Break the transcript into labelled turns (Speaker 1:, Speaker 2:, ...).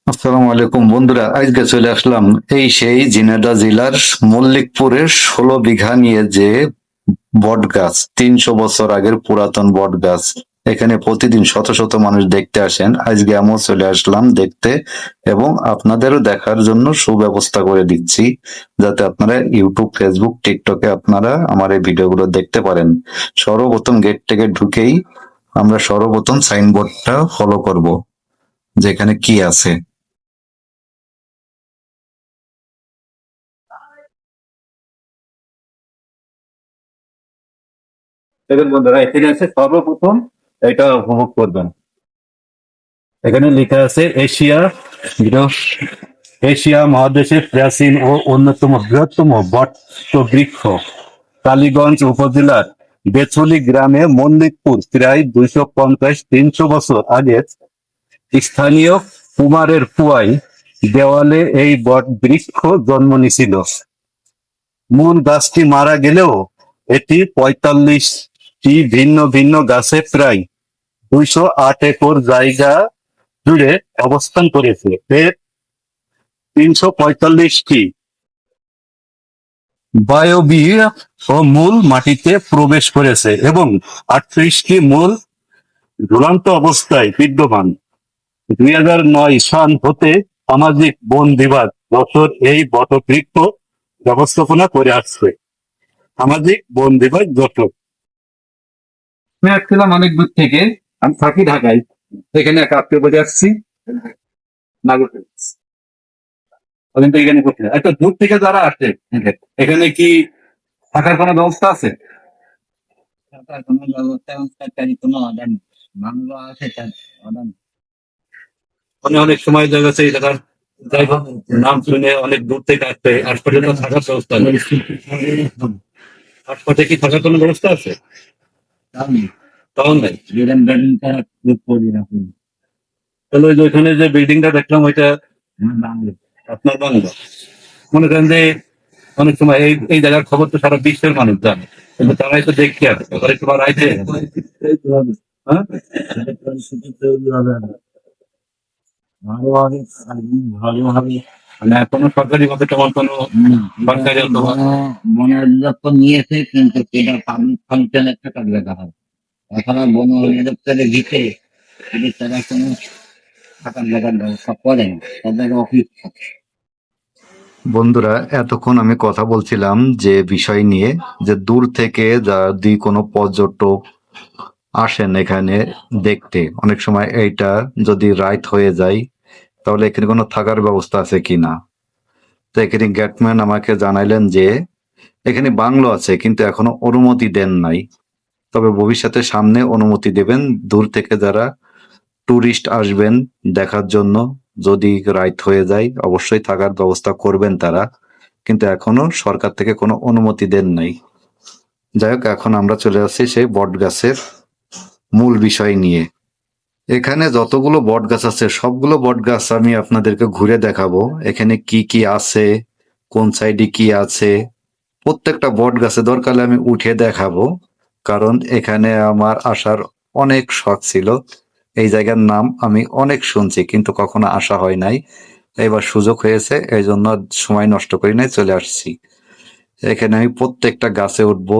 Speaker 1: আসসালামু আলাইকুম বন্ধুরা, আজকে চলে আসলাম সেই ঝিনাইদহ জেলার মল্লিকপুরের 16 বিঘা নিয়ে যে বট গাছ, 300 বছর আগের পুরাতন বট গাছ। এখানে প্রতিদিন শত শত মানুষ দেখতে আসেন। আজকে আমিও চলে আসলাম দেখতে, এবং আপনাদেরও দেখার জন্য সুব্যবস্থা করে দিচ্ছি, যাতে আপনারা ইউটিউব, ফেসবুক, টিকটকে আপনারা আমার এই ভিডিওগুলো দেখতে পারেন। সর্বপ্রথম গেট থেকে ঢুকেই আমরা সর্বপ্রথম সাইনবোর্ডটা ফলো করব, যেখানে কি আছে। দেখুন বন্ধুরা, এখানে আছে সর্বপ্রথম এটা উপভোগ করবেন। এখানে লেখা আছে এশিয়া, যেটা এশিয়া মহাদেশের প্রাচীন ও অন্যতম বৃহত্তম বট বৃক্ষ। কালীগঞ্জ উপজেলার বেচুলি গ্রামে মল্লিকপুর প্রায় 250-300 বছর আগে স্থানীয় কুমারের পুয়ায় দেওয়ালে এই বট বৃক্ষ জন্ম নিছিল। মূল গাছটি মারা গেলেও এটি 45টি ভিন্ন ভিন্ন গাছে প্রায় 208 একর জায়গা জুড়ে অবস্থান করেছে। এর 345টি বায়বীয় ও মূল মাটিতে প্রবেশ করেছে এবং 38টি মূল ঝুলন্ত অবস্থায় বিদ্যমান। 2009 সাল হতে সামাজিক বন বিভাগ বছর এই বটবৃক্ষ ব্যবস্থাপনা করে আসছে। সামাজিক বন বিভাগ যশোর। আমি আসছিলাম অনেক দূর থেকে, আমি থাকি ঢাকায়, এখানে এক আত্মীয় বলে আসছি নাগরপুর। ওদিন তো এখানে করতে একটা দূর থেকে যারা আসে, এখানে কি থাকার কোনো ব্যবস্থা আছে?
Speaker 2: থাকার কোনো ব্যবস্থা এবং সরকারি কোনো অর্ডার নেই। বাংলো আছে তার অর্ডার নেই।
Speaker 1: মানে অনেক সময় দেখা যাচ্ছে এই জায়গার জায়গা নাম শুনে অনেক দূর থেকে আসছে, আশপাশে তো থাকার ব্যবস্থা নেই। আশপাশে কি থাকার কোনো ব্যবস্থা আছে?
Speaker 2: তাও নেই।
Speaker 1: তাও নাই।
Speaker 2: বিল্ডিং বিল্ডিংটা খুব পরিণাম
Speaker 1: তাহলে ওই যে ওইখানে যে বিল্ডিংটা দেখলাম, ওইটা
Speaker 2: বাংলো।
Speaker 1: আপনার বাংলা? মনে করেন যে অনেক সময় এই এই জায়গার খবর তো সারা বিশ্বের মানুষ জানে, কিন্তু তারাই তো দেখতে আসে, তারা একটু আইছে। হ্যাঁ,
Speaker 2: পরিস্থিতি তৈরি হবে না। ভালোভাবে ভালোভাবে
Speaker 1: মানে কোনো সরকারি ভাবে তেমন কোনো
Speaker 2: না,
Speaker 1: সরকারি অথবা
Speaker 2: বন অধিদপ্তর নিয়েছে কিন্তু সেটা পাবলিক ফাংশনের টাকা দেখা হয়। এখনো বন অধিদপ্তরের ভিতরে যদি তারা কোনো থাকার জায়গার ব্যবস্থা করেন, তাদের অফিস থাকে।
Speaker 1: বন্ধুরা, এতক্ষণ আমি কথা বলছিলাম যে বিষয় নিয়ে, যে দূর থেকে যদি কোনো পর্যটক আসেন এখানে দেখতে, অনেক সময় এইটা যদি রাইট হয়ে যায়, তাহলে এখানে কোনো থাকার ব্যবস্থা আছে কিনা। তো এখানে গেটম্যান আমাকে জানাইলেন যে এখানে বাংলো আছে, কিন্তু এখনো অনুমতি দেন নাই, তবে ভবিষ্যতে সামনে অনুমতি দেবেন। দূর থেকে যারা টুরিস্ট আসবেন দেখার জন্য, যদি রাইট হয়ে যায় অবশ্যই থাকার ব্যবস্থা করবেন তারা, কিন্তু এখনো সরকার থেকে কোনো অনুমতি দেন নাই। যাই হোক, এখন আমরা চলে আসছি সেই বট গাছের মূল বিষয় নিয়ে। এখানে যতগুলো বট গাছ আছে সবগুলো বট গাছ আমি আপনাদেরকে ঘুরে দেখাবো, এখানে কি কি আছে, কোন সাইডে কি আছে। প্রত্যেকটা বট গাছে দরকার হলে আমি উঠে দেখাবো, কারণ এখানে আমার আসার অনেক শখ ছিল। এই জায়গার নাম আমি অনেক শুনছি, কিন্তু কখনো আসা হয় নাই। এবার সুযোগ হয়েছে, এই জন্য সময় নষ্ট করি নাই, চলে আসছি। এখানে আমি প্রত্যেকটা গাছে উঠবো।